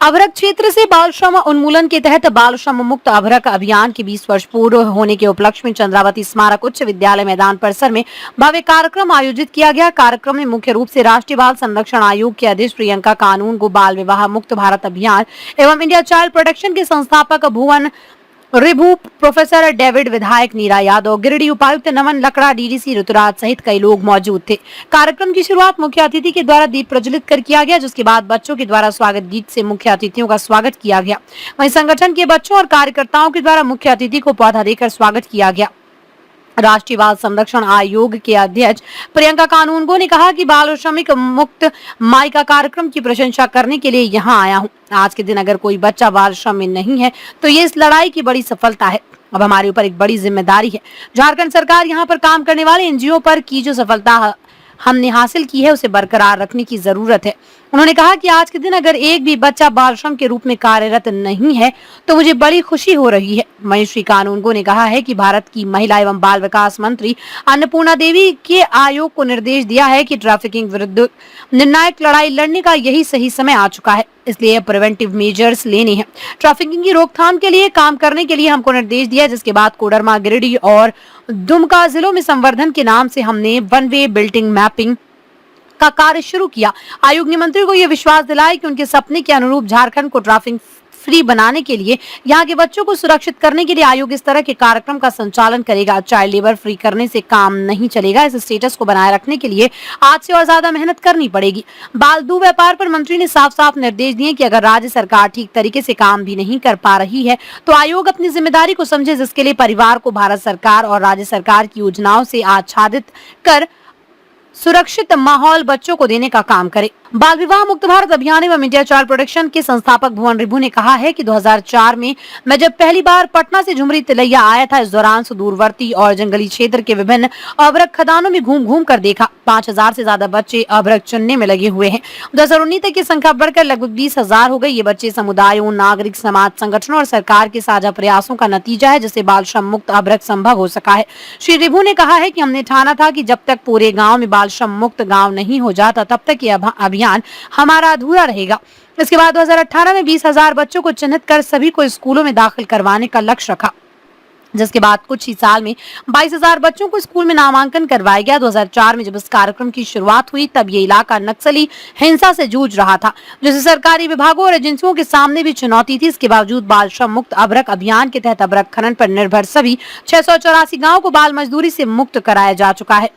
अभ्रक क्षेत्र से बाल श्रम उन्मूलन के तहत बाल श्रम मुक्त अभ्रक अभियान के 20 वर्ष पूर्ण होने के उपलक्ष्य में चंद्रावती स्मारक उच्च विद्यालय मैदान परिसर में भव्य कार्यक्रम आयोजित किया गया। कार्यक्रम में मुख्य रूप से राष्ट्रीय बाल संरक्षण आयोग की अध्यक्ष प्रियंका कानून को बाल विवाह मुक्त भारत अभियान एवं इंडिया चाइल्ड प्रोटेक्शन के संस्थापक भुवन रिभु, प्रोफेसर डेविड, विधायक नीरा यादव, गिरिडीह उपायुक्त नमन लकड़ा, डीडीसी ऋतुराज सहित कई लोग मौजूद थे। कार्यक्रम की शुरुआत मुख्य अतिथि के द्वारा दीप प्रज्वलित कर किया गया, जिसके बाद बच्चों के द्वारा स्वागत गीत से मुख्य अतिथियों का स्वागत किया गया। वहीं संगठन के बच्चों और कार्यकर्ताओं के द्वारा मुख्य अतिथि को पौधा देकर स्वागत किया गया। राष्ट्रीय बाल संरक्षण आयोग के अध्यक्ष प्रियंका कानूनगो ने कहा कि बाल श्रमिक मुक्त माई का कार्यक्रम की प्रशंसा करने के लिए यहाँ आया हूँ। आज के दिन अगर कोई बच्चा बाल श्रम में नहीं है तो ये इस लड़ाई की बड़ी सफलता है। अब हमारे ऊपर एक बड़ी जिम्मेदारी है। झारखंड सरकार यहाँ पर काम करने वाले एनजीओ पर की जो सफलता हमने हासिल की है उसे बरकरार रखने की जरूरत है। उन्होंने कहा कि आज के दिन अगर एक भी बच्चा बाल श्रम के रूप में कार्यरत नहीं है तो मुझे बड़ी खुशी हो रही है। वहीं श्री कानूनगो ने कहा है कि भारत की महिला एवं बाल विकास मंत्री अन्नपूर्णा देवी के आयोग को निर्देश दिया है कि ट्रैफिकिंग विरुद्ध निर्णायक लड़ाई लड़ने का यही सही समय आ चुका है, इसलिए प्रिवेंटिव मेजर्स लेने हैं। ट्रैफिकिंग की रोकथाम के लिए काम करने के लिए हमको निर्देश दिया, जिसके बाद कोडरमा, गिरिडीह और दुमका जिलों में संवर्धन के नाम से हमने वन वे बिल्डिंग मैपिंग का कार्य शुरू किया। आयोग ने मंत्री को यह विश्वास दिलाया कि उनके सपने के अनुरूप झारखंड को ट्रैफिक फ्री बनाने के लिए, यहाँ के बच्चों को सुरक्षित करने के लिए आयोग इस तरह के कार्यक्रम का संचालन करेगा। चाइल्ड लेबर फ्री करने से काम नहीं चलेगा। इस स्टेटस को बनाए रखने के लिए आज से और ज्यादा मेहनत करनी पड़ेगी। बाल दू व्यापार पर मंत्री ने साफ साफ निर्देश दिए कि अगर राज्य सरकार ठीक तरीके से काम भी नहीं कर पा रही है तो आयोग अपनी जिम्मेदारी को समझे, जिसके लिए परिवार को भारत सरकार और राज्य सरकार की योजनाओं से आच्छादित कर सुरक्षित माहौल बच्चों को देने का काम करे। बाल विवाह मुक्त भारत अभियान एवं इंडिया चाइल्ड प्रोटेक्शन के संस्थापक भुवन रिभु ने कहा है कि 2004 में मैं जब पहली बार पटना से झुमरी तिलैया आया था, इस दौरान सुदूरवर्ती और जंगली क्षेत्र के विभिन्न अभ्रक खदानों में घूम घूम कर देखा। 5000 से ज्यादा बच्चे अभ्रक चुनने में लगे हुए हैं। 2019 तक की संख्या बढ़कर लगभग 20,000 हो गई। ये बच्चे समुदायों, नागरिक समाज संगठनों और सरकार के साझा प्रयासों का नतीजा है, जिससे बाल श्रम मुक्त अभ्रक संभव हो सका है। श्री रिभु ने कहा है कि हमने ठाना था कि जब तक पूरे गाँव में बाल श्रम मुक्त गाँव नहीं हो जाता तब तक ये अभियान हमारा अधूरा रहेगा। इसके बाद 2018 में 20,000 बच्चों को चिन्हित कर सभी को स्कूलों में दाखिल करवाने का लक्ष्य रखा, जिसके बाद कुछ ही साल में 22,000 बच्चों को स्कूल में नामांकन करवाया गया। 2004 में जब इस कार्यक्रम की शुरुआत हुई तब ये इलाका नक्सली हिंसा से जूझ रहा था, जिसे सरकारी विभागों और एजेंसियों के सामने भी चुनौती थी। इसके बावजूद बाल श्रम मुक्त अभ्रक अभियान के तहत अभ्रक खनन पर निर्भर सभी 684 गाँव को बाल मजदूरी से मुक्त कराया जा चुका है।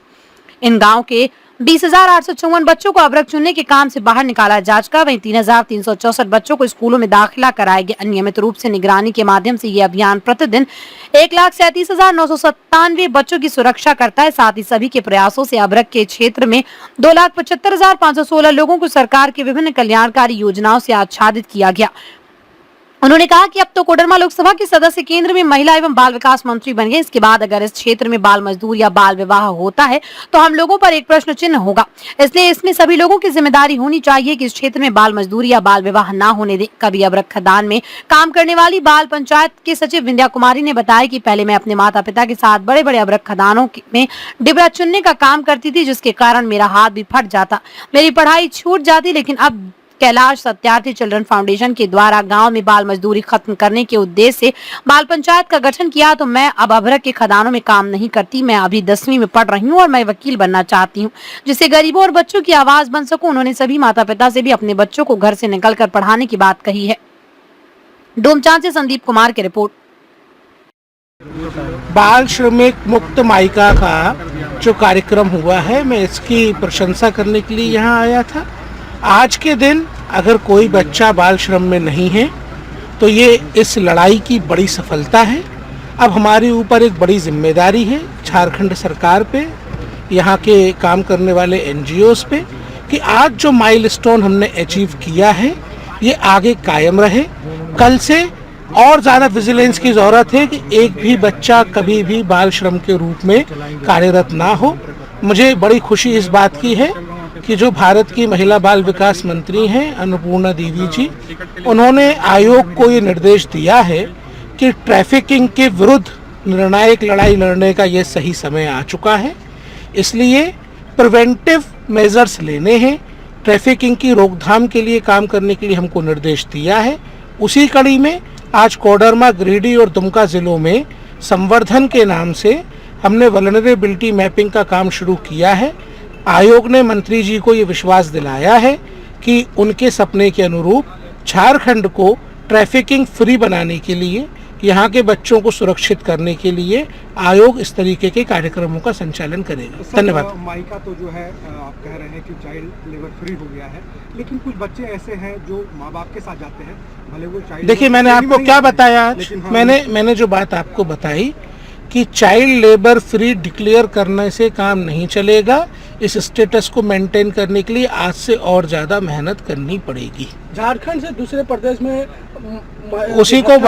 इन गाँव के 20,854 बच्चों को अभ्रक चुनने के काम से बाहर निकाला जा चुका। वहीं 3,364 बच्चों को स्कूलों में दाखिला कराया गया। नियमित रूप से निगरानी के माध्यम से ये अभियान प्रतिदिन 1,37,997 बच्चों की सुरक्षा करता है। साथ ही सभी के प्रयासों से अभ्रक के क्षेत्र में 2,75,516 लोगों को सरकार की विभिन्न कल्याणकारी योजनाओं से आच्छादित किया गया। उन्होंने कहा कि अब तो कोडरमा लोकसभा के सदस्य केंद्र में महिला एवं बाल विकास मंत्री बन गए। इसके बाद अगर इस क्षेत्र में बाल मजदूर या बाल विवाह होता है तो हम लोगों पर एक प्रश्न चिन्ह होगा। इसलिए इसमें सभी लोगों की जिम्मेदारी होनी चाहिए कि इस क्षेत्र में बाल मजदूरी या बाल विवाह ना होने दें। कभी अभ्रक खदान में काम करने वाली बाल पंचायत के सचिव विंध्या कुमारी ने बताया कि पहले मैं अपने माता पिता के साथ बड़े बड़े अभ्रक खदानों में डिबरा चुनने का काम करती थी, जिसके कारण मेरा हाथ भी फट जाता, मेरी पढ़ाई छूट जाती। लेकिन अब कैलाश सत्यार्थी चिल्ड्रन फाउंडेशन के द्वारा गांव में बाल मजदूरी खत्म करने के उद्देश्य से बाल पंचायत का गठन किया तो मैं अब अभ्रक के खदानों में काम नहीं करती। मैं अभी 10वीं में पढ़ रही हूं और मैं वकील बनना चाहती हूं, जिससे गरीबों और बच्चों की आवाज बन सकूं। उन्होंने सभी माता पिता से भी अपने बच्चों को घर से निकलकर पढ़ाने की बात कही है। डोमचांच से संदीप कुमार की रिपोर्ट। बाल श्रमिक मुक्त माइका का जो कार्यक्रम हुआ है, मैं इसकी प्रशंसा करने के लिए यहाँ आया था। आज के दिन अगर कोई बच्चा बाल श्रम में नहीं है तो ये इस लड़ाई की बड़ी सफलता है। अब हमारे ऊपर एक बड़ी जिम्मेदारी है झारखंड सरकार पे, यहाँ के काम करने वाले एनजीओस पे, कि आज जो माइलस्टोन हमने अचीव किया है ये आगे कायम रहे। कल से और ज़्यादा विजिलेंस की ज़रूरत है कि एक भी बच्चा कभी भी बाल श्रम के रूप में कार्यरत ना हो। मुझे बड़ी खुशी इस बात की है कि जो भारत की महिला बाल विकास मंत्री हैं अन्नपूर्णा देवी जी, उन्होंने आयोग को ये निर्देश दिया है कि ट्रैफिकिंग के विरुद्ध निर्णायक लड़ाई लड़ने का ये सही समय आ चुका है। इसलिए प्रिवेंटिव मेजर्स लेने हैं, ट्रैफिकिंग की रोकथाम के लिए काम करने के लिए हमको निर्देश दिया है। उसी कड़ी में आज कोडरमा, गिरिडीह और दुमका जिलों में संवर्धन के नाम से हमने वल्नरेबिलिटी मैपिंग का काम शुरू किया है। आयोग ने मंत्री जी को ये विश्वास दिलाया है कि उनके सपने के अनुरूप झारखंड को ट्रैफिकिंग फ्री बनाने के लिए, यहाँ के बच्चों को सुरक्षित करने के लिए आयोग इस तरीके के कार्यक्रमों का संचालन करेगा। धन्यवाद। माइका तो जो है आप कह रहे हैं कि चाइल्ड लेबर फ्री हो गया है, लेकिन कुछ बच्चे ऐसे हैं जो माँ बाप के साथ जाते हैं, भले वो चाइल्ड। देखिए, मैंने आपको क्या बताया आज, मैंने जो बात आपको बताई कि चाइल्ड लेबर फ्री डिक्लेयर करने से काम नहीं चलेगा। इस स्टेटस को मेंटेन करने के लिए आज से और ज़्यादा मेहनत करनी पड़ेगी। झारखंड से दूसरे प्रदेश में उसी को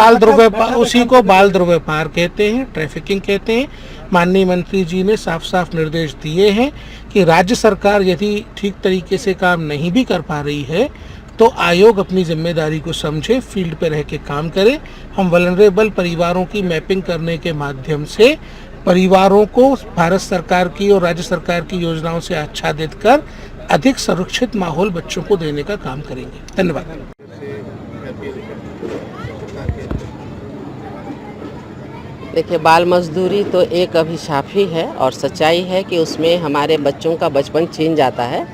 बाल दुर्व्यापार कहते हैं, ट्रैफिकिंग कहते हैं। माननीय मंत्री जी ने साफ साफ निर्देश दिए हैं कि राज्य सरकार यदि ठीक तरीके से काम नहीं भी कर पा रही है तो आयोग अपनी जिम्मेदारी को समझे, फील्ड पे रह के काम करे। हम वल्नरेबल परिवारों की मैपिंग करने के माध्यम से परिवारों को भारत सरकार की और राज्य सरकार की योजनाओं से आच्छादित कर अधिक सुरक्षित माहौल बच्चों को देने का काम करेंगे। धन्यवाद। देखिए, बाल मजदूरी तो एक अभिशाप ही है और सच्चाई है कि उसमें हमारे बच्चों का बचपन छीन जाता है।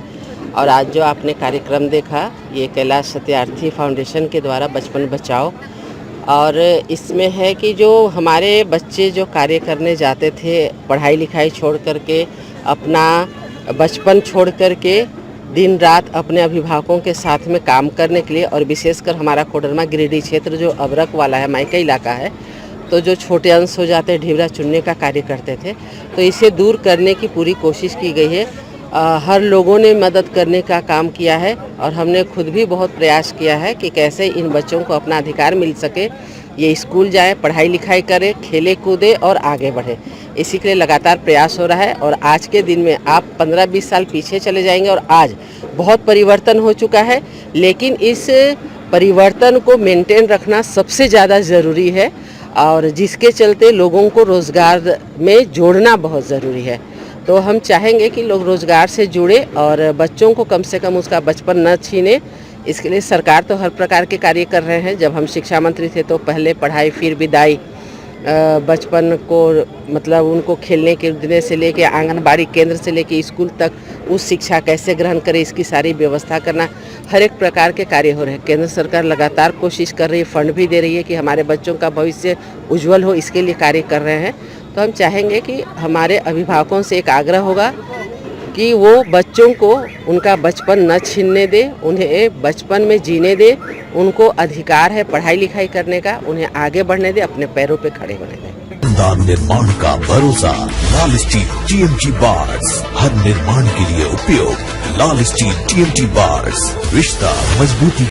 और आज जो आपने कार्यक्रम देखा, ये कैलाश सत्यार्थी फाउंडेशन के द्वारा बचपन बचाओ, और इसमें है कि जो हमारे बच्चे जो कार्य करने जाते थे, पढ़ाई लिखाई छोड़ करके, अपना बचपन छोड़ करके दिन रात अपने अभिभावकों के साथ में काम करने के लिए, और विशेषकर हमारा कोडरमा गिरिडीह क्षेत्र जो अबरक वाला है, माइका इलाका है, तो जो छोटे अंश हो जाते हैं, ढिबरा चुनने का कार्य करते थे, तो इसे दूर करने की पूरी कोशिश की गई है। हर लोगों ने मदद करने का काम किया है और हमने खुद भी बहुत प्रयास किया है कि कैसे इन बच्चों को अपना अधिकार मिल सके, ये स्कूल जाए, पढ़ाई लिखाई करे, खेले कूदे और आगे बढ़े। इसी के लिए लगातार प्रयास हो रहा है। और आज के दिन में आप 15-20 साल पीछे चले जाएंगे और आज बहुत परिवर्तन हो चुका है, लेकिन इस परिवर्तन को मेंटेन रखना सबसे ज़्यादा ज़रूरी है, और जिसके चलते लोगों को रोज़गार में जोड़ना बहुत ज़रूरी है। तो हम चाहेंगे कि लोग रोज़गार से जुड़े और बच्चों को कम से कम उसका बचपन न छीने। इसके लिए सरकार तो हर प्रकार के कार्य कर रहे हैं। जब हम शिक्षा मंत्री थे तो पहले पढ़ाई फिर विदाई, बचपन को मतलब उनको खेलने के देने से लेके आंगनबाड़ी केंद्र से लेके स्कूल तक उस शिक्षा कैसे ग्रहण करें, इसकी सारी व्यवस्था करना, हर एक प्रकार के कार्य हो रहे हैं। केंद्र सरकार लगातार कोशिश कर रही है, फंड भी दे रही है कि हमारे बच्चों का भविष्य उज्जवल हो, इसके लिए कार्य कर रहे हैं। तो हम चाहेंगे कि हमारे अभिभावकों से एक आग्रह होगा कि वो बच्चों को उनका बचपन न छीनने दे, उन्हें बचपन में जीने दे। उनको अधिकार है पढ़ाई लिखाई करने का, उन्हें आगे बढ़ने दे, अपने पैरों पे खड़े होने दे। निर्माण का भरोसा लाल स्टील TMT बार्स, हर निर्माण के लिए उपयोग लाल स्टील TMT बार्स, रिश्ता मजबूती।